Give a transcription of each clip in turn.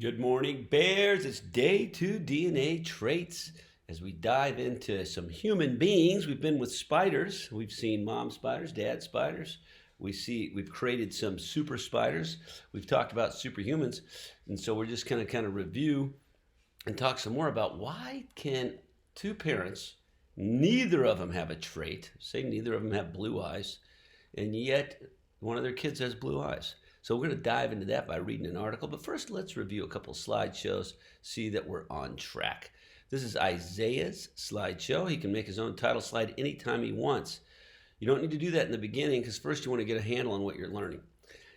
Good morning, Bears. It's day 2 DNA traits. As we dive into some human beings, we've been with spiders. We've seen mom spiders, dad spiders. We've created some super spiders. We've talked about superhumans, and so we're just going to kind of review and talk some more about why can two parents, neither of them have a trait, say neither of them have blue eyes, and yet one of their kids has blue eyes. So we're going to dive into that by reading an article. But first, let's review a couple slideshows, see that we're on track. This is Isaiah's slideshow. He can make his own title slide anytime he wants. You don't need to do that in the beginning because first you want to get a handle on what you're learning.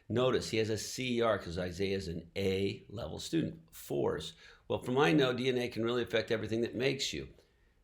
Notice he has a CER because Isaiah is an A-level student. 4s. Well, from I know, DNA can really affect everything that makes you.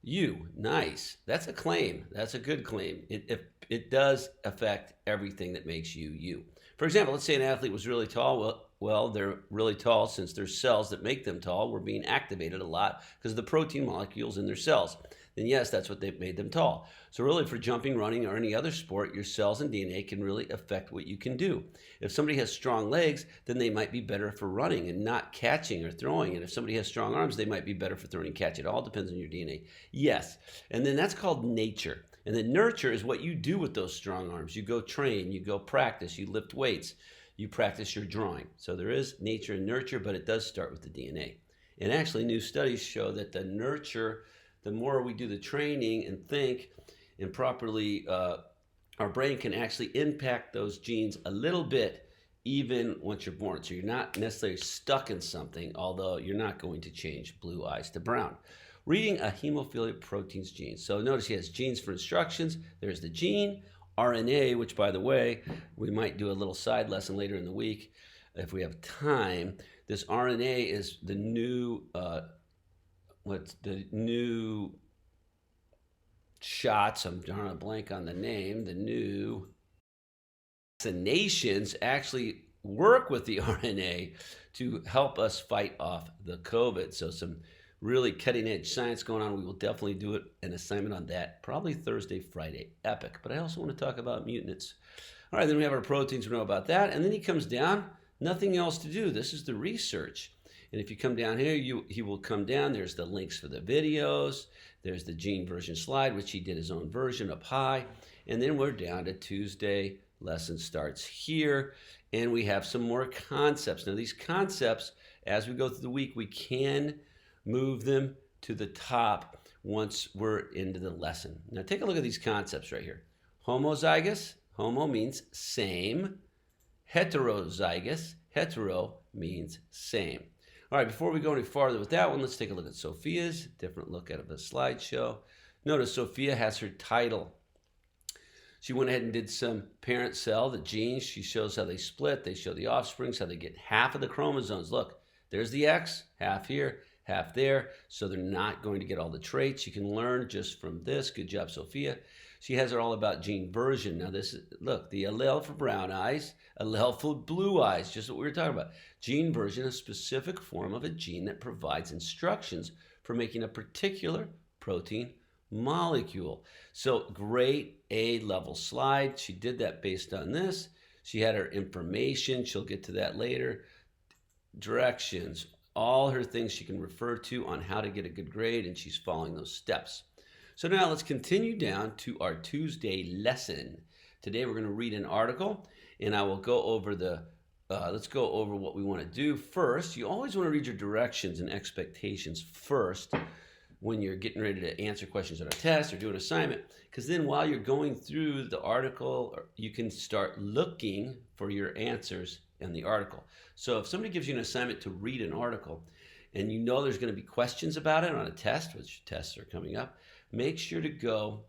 You, nice. That's a claim. That's a good claim. It does affect everything that makes you, you. For example, let's say an athlete was really tall. Well, they're really tall since their cells that make them tall were being activated a lot because of the protein molecules in their cells. Then yes, that's what made them tall. So really for jumping, running, or any other sport, your cells and DNA can really affect what you can do. If somebody has strong legs, then they might be better for running and not catching or throwing. And if somebody has strong arms, they might be better for throwing and catching. It all depends on your DNA. Yes. And then that's called nature. And then nurture is what you do with those strong arms. You go train, you go practice, you lift weights, you practice your drawing. So there is nature and nurture, but it does start with the DNA. And actually new studies show that the nurture, the more we do the training and think and properly, our brain can actually impact those genes a little bit even once you're born. So you're not necessarily stuck in something, although you're not going to change blue eyes to brown. Reading a hemophilia proteins gene. So notice he has genes for instructions. There's the gene, RNA, which by the way, we might do a little side lesson later in the week if we have time. This RNA is the new, shots, I'm drawing a blank on the name, the new vaccinations actually work with the RNA to help us fight off the COVID. So some really cutting edge science going on. We will definitely do an assignment on that, probably Thursday, Friday, epic. But I also want to talk about mutants. All right, then we have our proteins, we know about that. And then he comes down, nothing else to do. This is the research. And if you come down here, he will come down. There's the links for the videos. There's the gene version slide, which he did his own version up high. And then we're down to Tuesday. Lesson starts here. And we have some more concepts. Now, these concepts, as we go through the week, we can move them to the top once we're into the lesson. Now take a look at these concepts right here. Homozygous, homo means same. Heterozygous, hetero means same. All right, before we go any farther with that one, let's take a look at Sophia's, different look at a slideshow. Notice Sophia has her title. She went ahead and did some parent cell, the genes. She shows how they split. They show the offsprings, how they get half of the chromosomes. Look, there's the X, half here, half there, so they're not going to get all the traits. You can learn just from this. Good job, Sophia. She has it all about gene version. Now this is, look, the allele for brown eyes, allele for blue eyes, just what we were talking about. Gene version, a specific form of a gene that provides instructions for making a particular protein molecule. So great A-level slide. She did that based on this. She had her information. She'll get to that later. Directions, all her things she can refer to on how to get a good grade, and she's following those steps. So now let's continue down to our Tuesday lesson. Today we're going to read an article, and I will go over let's go over what we want to do first. You always want to read your directions and expectations first when you're getting ready to answer questions on a test or do an assignment, because then while you're going through the article, you can start looking for your answers in the article. So if somebody gives you an assignment to read an article and you know there's going to be questions about it on a test, which tests are coming up, make sure to go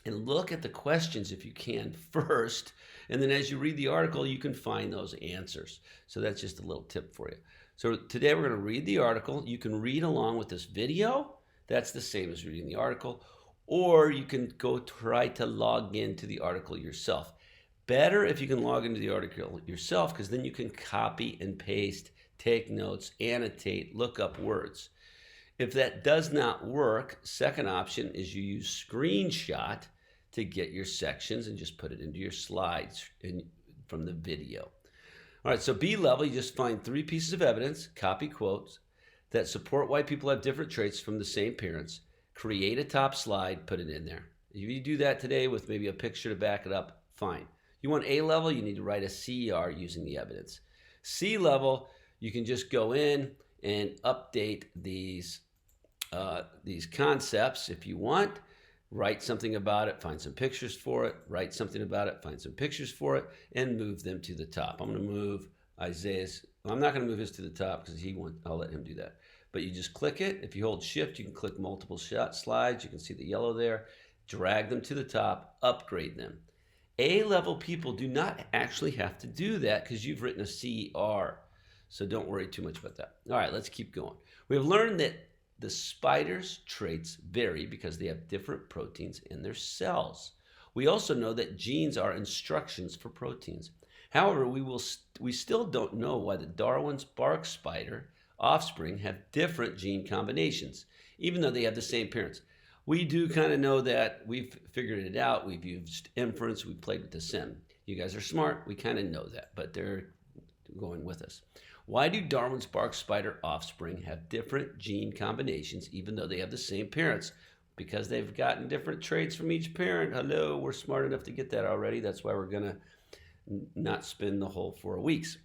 and look at the questions if you can first. And then as you read the article, you can find those answers. So that's just a little tip for you. So today we're going to read the article. You can read along with this video. That's the same as reading the article. Or you can go try to log into the article yourself. Better if you can log into the article yourself, because then you can copy and paste, take notes, annotate, look up words. If that does not work, second option is you use screenshot to get your sections and just put it into your slides from the video. All right, so B level, you just find 3 pieces of evidence, copy quotes, that support why people have different traits from the same parents. Create a top slide, put it in there. If you do that today with maybe a picture to back it up, fine. You want A level, you need to write a CER using the evidence. C level, you can just go in and update these concepts if you want. Write something about it, find some pictures for it, write something about it, find some pictures for it, and move them to the top. I'm going to move Isaiah's. Well, I'm not going to move his to the top because I'll let him do that. But you just click it. If you hold shift, you can click multiple slides. You can see the yellow there. Drag them to the top, upgrade them. A-level people do not actually have to do that because you've written a CER. So don't worry too much about that. All right, let's keep going. We have learned that the spider's traits vary because they have different proteins in their cells. We also know that genes are instructions for proteins. However, we still don't know why the Darwin's bark spider offspring have different gene combinations, even though they have the same parents. We do kind of know that. We've figured it out. We've used inference. We played with the sim. You guys are smart. We kind of know that, but they're going with us. Why do Darwin's bark spider offspring have different gene combinations even though they have the same parents? Because they've gotten different traits from each parent. Hello, we're smart enough to get that already. That's why we're going to not spend the whole 4 weeks.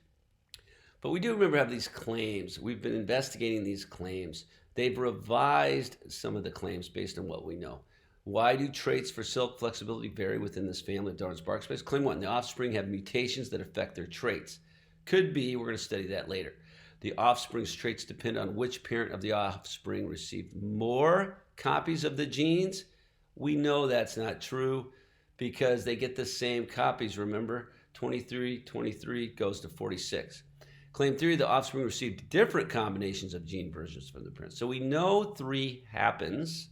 But we do remember have these claims. We've been investigating these claims. They've revised some of the claims based on what we know. Why do traits for silk flexibility vary within this family of Darwin's bark spiders? Claim 1, the offspring have mutations that affect their traits. Could be, we're going to study that later. The offspring's traits depend on which parent of the offspring received more copies of the genes. We know that's not true because they get the same copies, remember? 23 goes to 46. Claim 3, the offspring received different combinations of gene versions from the parents. So we know 3 happens.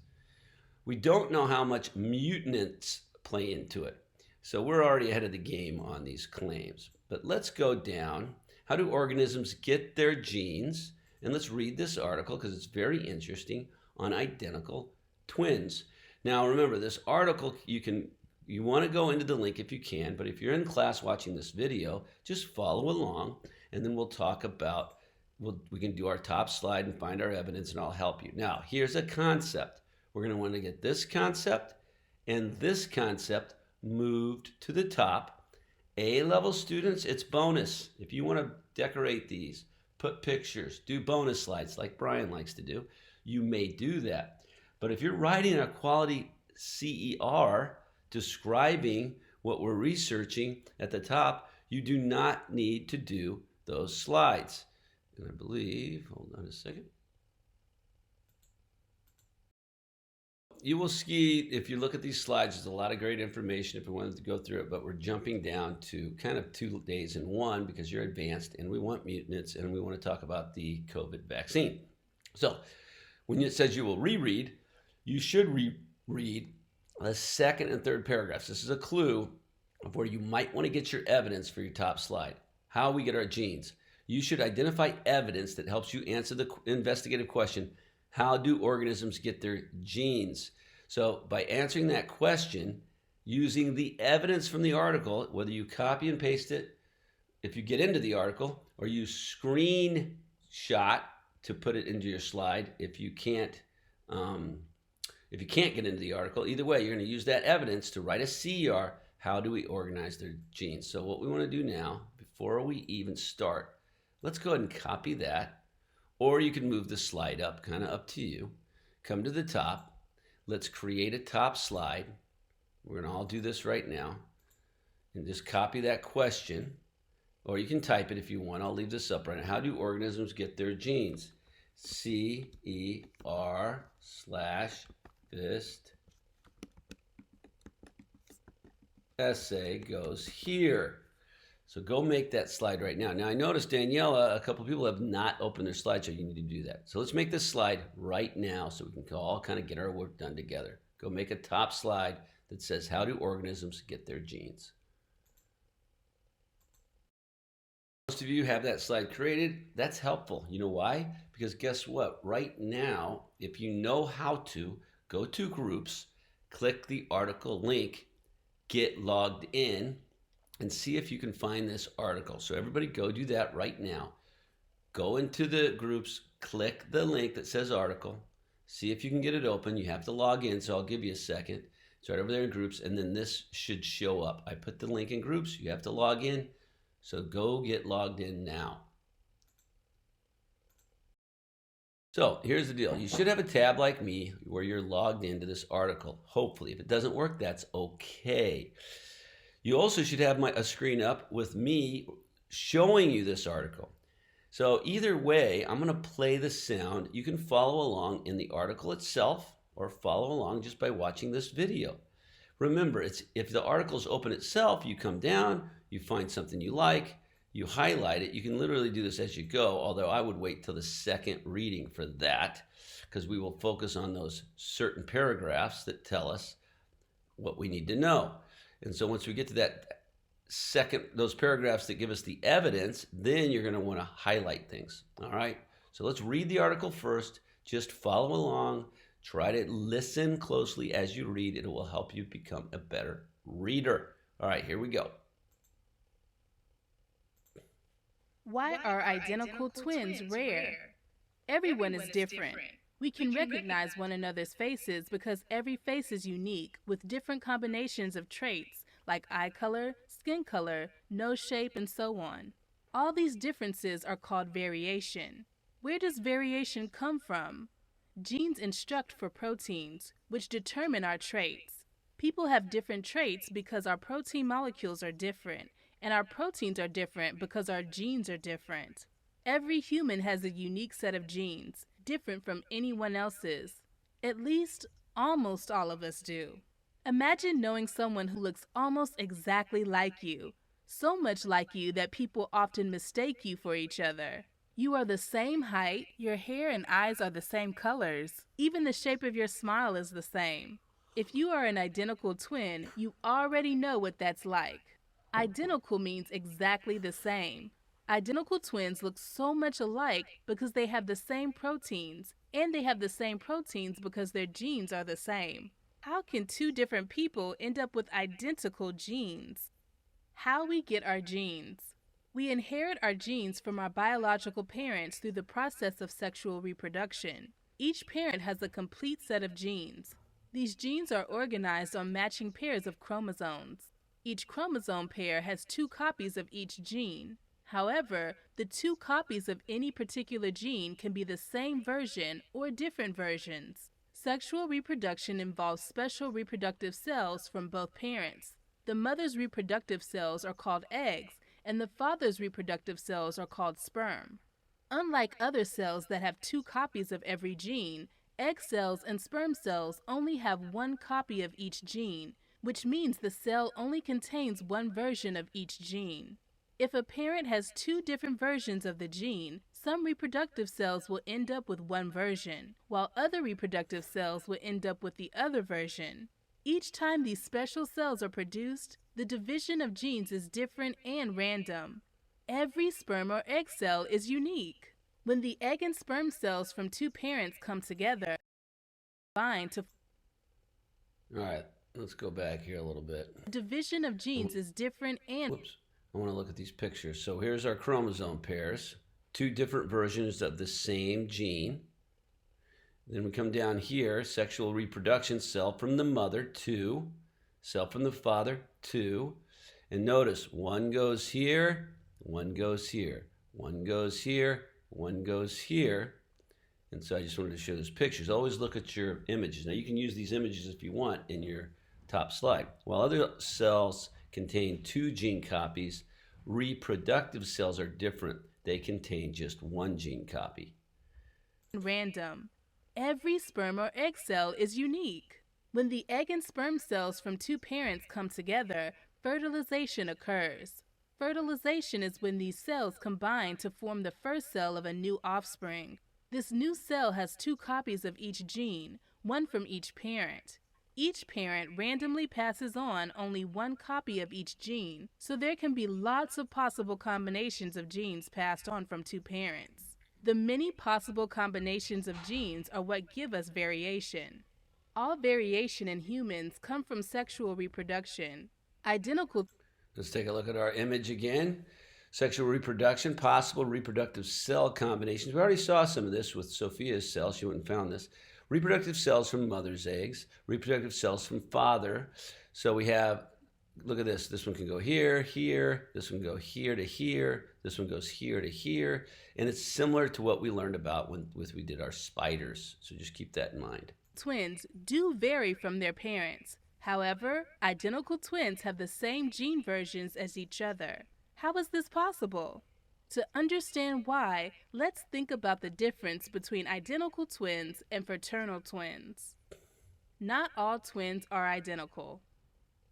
We don't know how much mutants play into it. So we're already ahead of the game on these claims. But let's go down. How do organisms get their genes? And let's read this article because it's very interesting on identical twins. Now remember, this article, you want to go into the link if you can, but if you're in class watching this video, just follow along and then we'll talk about, we can do our top slide and find our evidence and I'll help you. Now, here's a concept. We're going to want to get this concept and this concept moved to the top. A-level students, it's bonus. If you want to decorate these, put pictures, do bonus slides like Brian likes to do, you may do that. But if you're writing a quality CER describing what we're researching at the top, you do not need to do those slides. And I believe, hold on a second. You will see, if you look at these slides, there's a lot of great information if we wanted to go through it, but we're jumping down to kind of 2 days in one because you're advanced and we want mutants and we want to talk about the COVID vaccine. So when it says you will reread, you should reread the second and third paragraphs. This is a clue of where you might want to get your evidence for your top slide. How we get our genes. You should identify evidence that helps you answer the investigative question, how do organisms get their genes? So by answering that question, using the evidence from the article, whether you copy and paste it, if you get into the article, or you screenshot to put it into your slide, if you can't get into the article, either way, you're going to use that evidence to write a CER. How do we organize their genes? So what we want to do now, before we even start, let's go ahead and copy that. Or you can move the slide up, kind of up to you. Come to the top. Let's create a top slide. We're going to all do this right now. And just copy that question. Or you can type it if you want. I'll leave this up right now. How do organisms get their genes? CER/this essay goes here. So go make that slide right now. Now I noticed, Daniela, a couple people have not opened their slideshow. You need to do that. So let's make this slide right now so we can all kind of get our work done together. Go make a top slide that says, how do organisms get their genes? Most of you have that slide created. That's helpful. You know why? Because guess what? Right now, if you know how to, go to groups, click the article link, get logged in, and see if you can find this article. So everybody go do that right now. Go into the groups, click the link that says article, see if you can get it open. You have to log in, so I'll give you a second. It's right over there in groups, and then this should show up. I put the link in groups. You have to log in, so go get logged in now. So here's the deal. You should have a tab like me where you're logged into this article, hopefully. If it doesn't work, that's okay. You also should have a screen up with me showing you this article. So either way, I'm going to play the sound. You can follow along in the article itself or follow along just by watching this video. Remember, if the article is open itself, you come down, you find something you like, you highlight it. You can literally do this as you go, although I would wait till the second reading for that, because we will focus on those certain paragraphs that tell us what we need to know. And so once we get to that second, those paragraphs that give us the evidence, then you're going to want to highlight things. All right. So let's read the article first. Just follow along. Try to listen closely as you read. It will help you become a better reader. All right, here we go. Why are identical twins rare? Everyone is different. We can recognize one another's faces because every face is unique with different combinations of traits like eye color, skin color, nose shape, and so on. All these differences are called variation. Where does variation come from? Genes instruct for proteins, which determine our traits. People have different traits because our protein molecules are different, and our proteins are different because our genes are different. Every human has a unique set of genes, different from anyone else's. At least, almost all of us do. Imagine knowing someone who looks almost exactly like you, so much like you that people often mistake you for each other. You are the same height, your hair and eyes are the same colors, even the shape of your smile is the same. If you are an identical twin, you already know what that's like. Identical means exactly the same. Identical twins look so much alike because they have the same proteins, and they have the same proteins because their genes are the same. How can two different people end up with identical genes? How we get our genes. We inherit our genes from our biological parents through the process of sexual reproduction. Each parent has a complete set of genes. These genes are organized on matching pairs of chromosomes. Each chromosome pair has 2 copies of each gene. However, the 2 copies of any particular gene can be the same version or different versions. Sexual reproduction involves special reproductive cells from both parents. The mother's reproductive cells are called eggs, and the father's reproductive cells are called sperm. Unlike other cells that have 2 copies of every gene, egg cells and sperm cells only have 1 copy of each gene, which means the cell only contains 1 version of each gene. If a parent has 2 different versions of the gene, some reproductive cells will end up with 1 version, while other reproductive cells will end up with the other version. Each time these special cells are produced, the division of genes is different and random. Every sperm or egg cell is unique. When the egg and sperm cells from 2 parents come together, combine to All right, let's go back here a little bit. the division of genes is different and Whoops. I want to look at these pictures. So here's our chromosome pairs, 2 different versions of the same gene. Then we come down here, sexual reproduction, cell from the mother, 2. Cell from the father, 2. And notice, 1 goes here, 1 goes here, 1 goes here, 1 goes here. And so I just wanted to show those pictures. Always look at your images. Now you can use these images if you want in your top slide. While other cells contain 2 gene copies, reproductive cells are different. They contain just 1 gene copy. random. Every sperm or egg cell is unique. When the egg and sperm cells from 2 parents come together, fertilization occurs. Fertilization is when these cells combine to form the first cell of a new offspring. This new cell has 2 copies of each gene, 1 from each parent. Each parent randomly passes on only 1 copy of each gene, so there can be lots of possible combinations of genes passed on from 2 parents. The many possible combinations of genes are what give us variation. All variation in humans come from sexual reproduction. Identical Let's take a look at our image again. Sexual reproduction, possible reproductive cell combinations. We already saw some of this with Sophia's cells. She went and found this. Reproductive cells from mother's eggs, reproductive cells from father. So we have, look at this. This one can go here, here. This one can go here to here. This one goes here to here. And it's similar to what we learned about when we did our spiders. So just keep that in mind. Twins do vary from their parents. However, identical twins have the same gene versions as each other. How is this possible? To understand why, let's think about the difference between identical twins and fraternal twins. Not all twins are identical.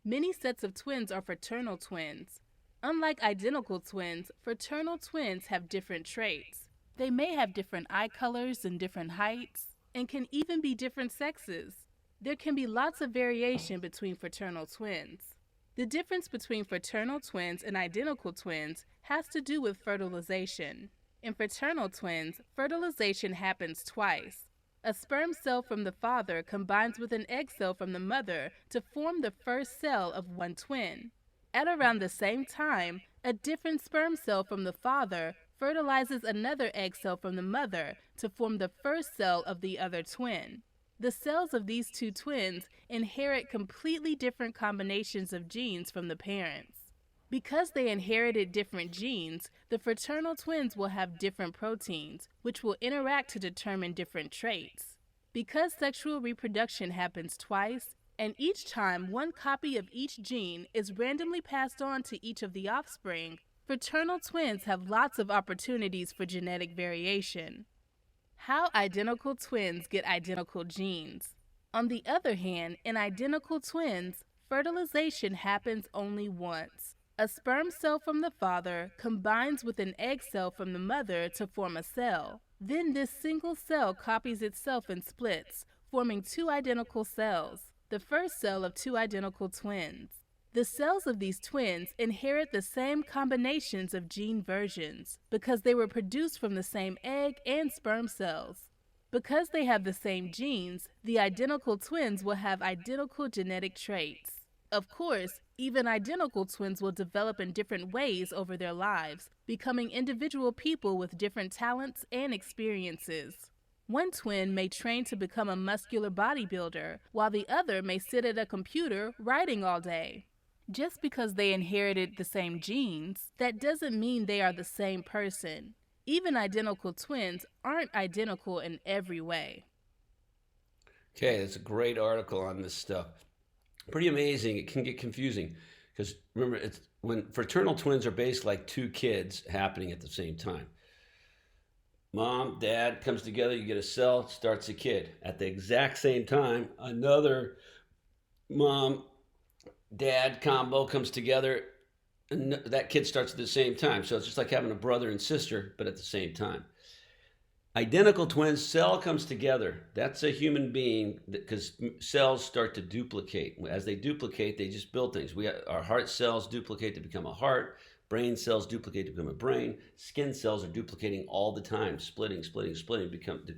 Many sets of twins are fraternal twins. Unlike identical twins, fraternal twins have different traits. They may have different eye colors and different heights, and can even be different sexes. There can be lots of variation between fraternal twins. The difference between fraternal twins and identical twins has to do with fertilization. In fraternal twins, fertilization happens twice. A sperm cell from the father combines with an egg cell from the mother to form the first cell of one twin. At around the same time, a different sperm cell from the father fertilizes another egg cell from the mother to form the first cell of the other twin. The cells of these two twins inherit completely different combinations of genes from the parents. Because they inherited different genes, the fraternal twins will have different proteins, which will interact to determine different traits. Because sexual reproduction happens twice, and each time one copy of each gene is randomly passed on to each of the offspring, fraternal twins have lots of opportunities for genetic variation. How identical twins get identical genes. On the other hand, in identical twins, fertilization happens only once. A sperm cell from the father combines with an egg cell from the mother to form a cell. Then this single cell copies itself and splits, forming two identical cells, the first cell of two identical twins. The cells of these twins inherit the same combinations of gene versions because they were produced from the same egg and sperm cells. Because they have the same genes, the identical twins will have identical genetic traits. Of course, even identical twins will develop in different ways over their lives, becoming individual people with different talents and experiences. One twin may train to become a muscular bodybuilder, while the other may sit at a computer writing all day. Just because they inherited the same genes, that doesn't mean they are the same person. Even identical twins aren't identical in every way. Okay, that's a great article on this stuff. Pretty amazing. It can get confusing because remember, it's when fraternal twins are basically like two kids happening at the same time. Mom, dad comes together, you get a cell, starts a kid. At the exact same time, another mom, dad combo comes together, and that kid starts at the same time. So it's just like having a brother and sister, but at the same time. Identical twins, cell comes together. That's a human being because cells start to duplicate. As they duplicate, they just build things. Our heart cells duplicate to become a heart. Brain cells duplicate to become a brain. Skin cells are duplicating all the time, splitting.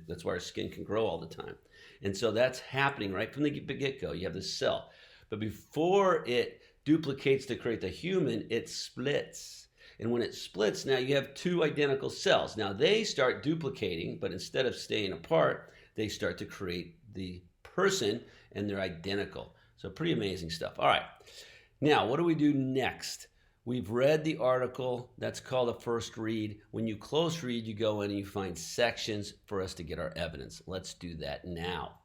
That's why our skin can grow all the time. And so that's happening right from the get-go. You have this cell. But before it duplicates to create the human, it splits. And when it splits, now you have two identical cells. Now they start duplicating, but instead of staying apart, they start to create the person, and they're identical. So pretty amazing stuff. All right. Now, what do we do next? We've read the article. That's called a first read. When you close read, you go in and you find sections for us to get our evidence. Let's do that now.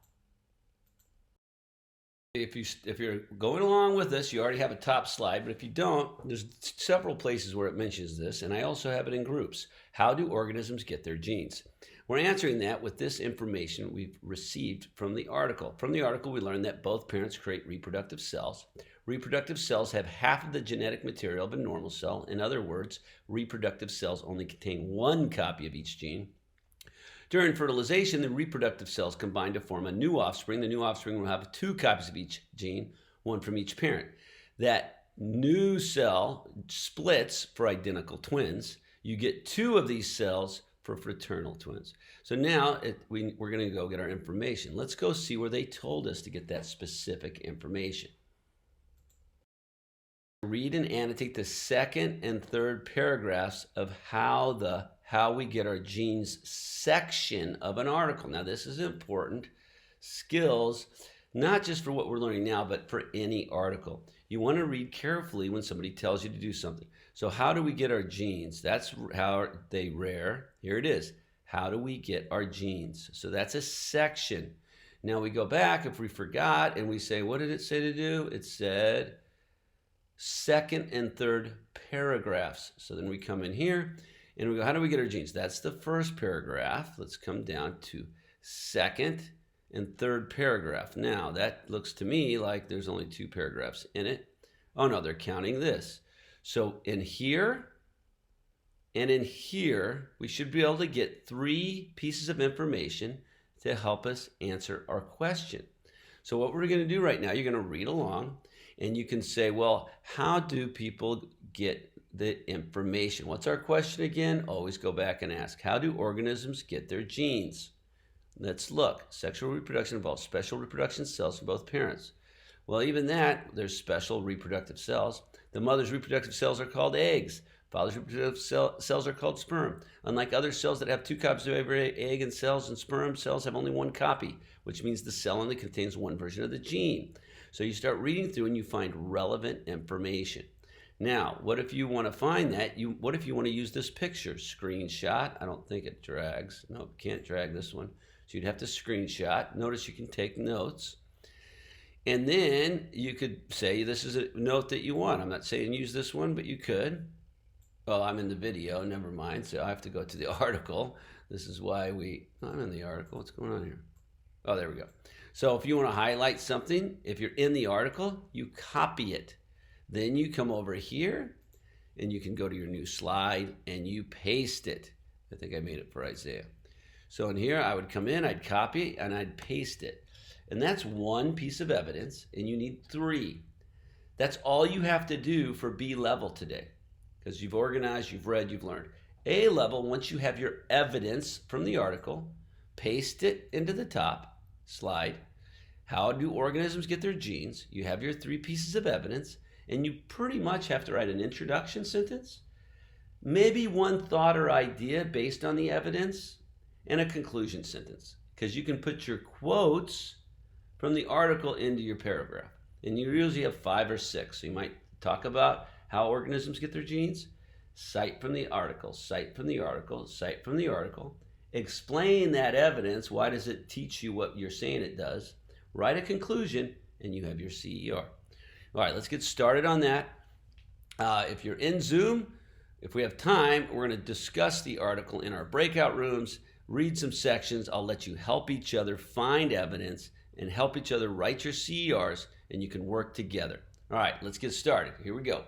If you're going along with this, you already have a top slide, but if you don't, there's several places where it mentions this, and I also have it in groups. How do organisms get their genes? We're answering that with this information we've received from the article. From the article, we learned that both parents create reproductive cells. Reproductive cells have half of the genetic material of a normal cell. In other words, reproductive cells only contain one copy of each gene. During fertilization, the reproductive cells combine to form a new offspring. The new offspring will have two copies of each gene, one from each parent. That new cell splits for identical twins. You get two of these cells for fraternal twins. So now we're going to go get our information. Let's go see where they told us to get that specific information. Read and annotate the second and third paragraphs of how we get our genes section of an article. Now, this is important skills, not just for what we're learning now, but for any article. You want to read carefully when somebody tells you to do something. So how do we get our genes? That's how are they rare. Here it is. How do we get our genes? So that's a section. Now we go back if we forgot and we say, what did it say to do? It said second and third paragraphs. So then we come in here and we go, how do we get our genes? That's the first paragraph. Let's come down to second and third paragraph. Now that looks to me like there's only 2 paragraphs in it. Oh no, they're counting this. So in here and in here, we should be able to get 3 pieces of information to help us answer our question. So what we're going to do right now, you're going to read along and you can say, well, how do people get the information? What's our question again? Always go back and ask, how do organisms get their genes? Let's look. Sexual reproduction involves special reproduction cells in both parents. Well, even that, there's special reproductive cells. The mother's reproductive cells are called eggs. Father's reproductive cells are called sperm. Unlike other cells that have 2 copies of every egg and cells and sperm, cells have only 1 copy, which means the cell only contains 1 version of the gene. So you start reading through and you find relevant information. Now, what if you want to find that? What if you want to use this picture? Screenshot. I don't think it drags. No, can't drag this one. So you'd have to screenshot. Notice you can take notes. And then you could say this is a note that you want. I'm not saying use this one, but you could. Well, I'm in the video, never mind. So I have to go to the article. This is why I'm in the article. What's going on here? Oh, there we go. So if you want to highlight something, if you're in the article, you copy it. Then you come over here and you can go to your new slide and you paste it. I think I made it for Isaiah. So in here, I would come in, I'd copy, and I'd paste it. And that's 1 piece of evidence, and you need 3. That's all you have to do for B level today, because you've organized, you've read, you've learned. A level, once you have your evidence from the article, paste it into the top slide. How do organisms get their genes? You have your 3 pieces of evidence, and you pretty much have to write an introduction sentence, maybe 1 thought or idea based on the evidence, and a conclusion sentence, because you can put your quotes from the article into your paragraph. And you usually have 5 or 6. So you might talk about how organisms get their genes, cite from the article, cite from the article, cite from the article, explain that evidence. Why does it teach you what you're saying it does? Write a conclusion, and you have your CER. All right, let's get started on that. If you're in Zoom, if we have time, we're going to discuss the article in our breakout rooms, read some sections. I'll let you help each other find evidence and help each other write your CERs, and you can work together. All right, let's get started. Here we go.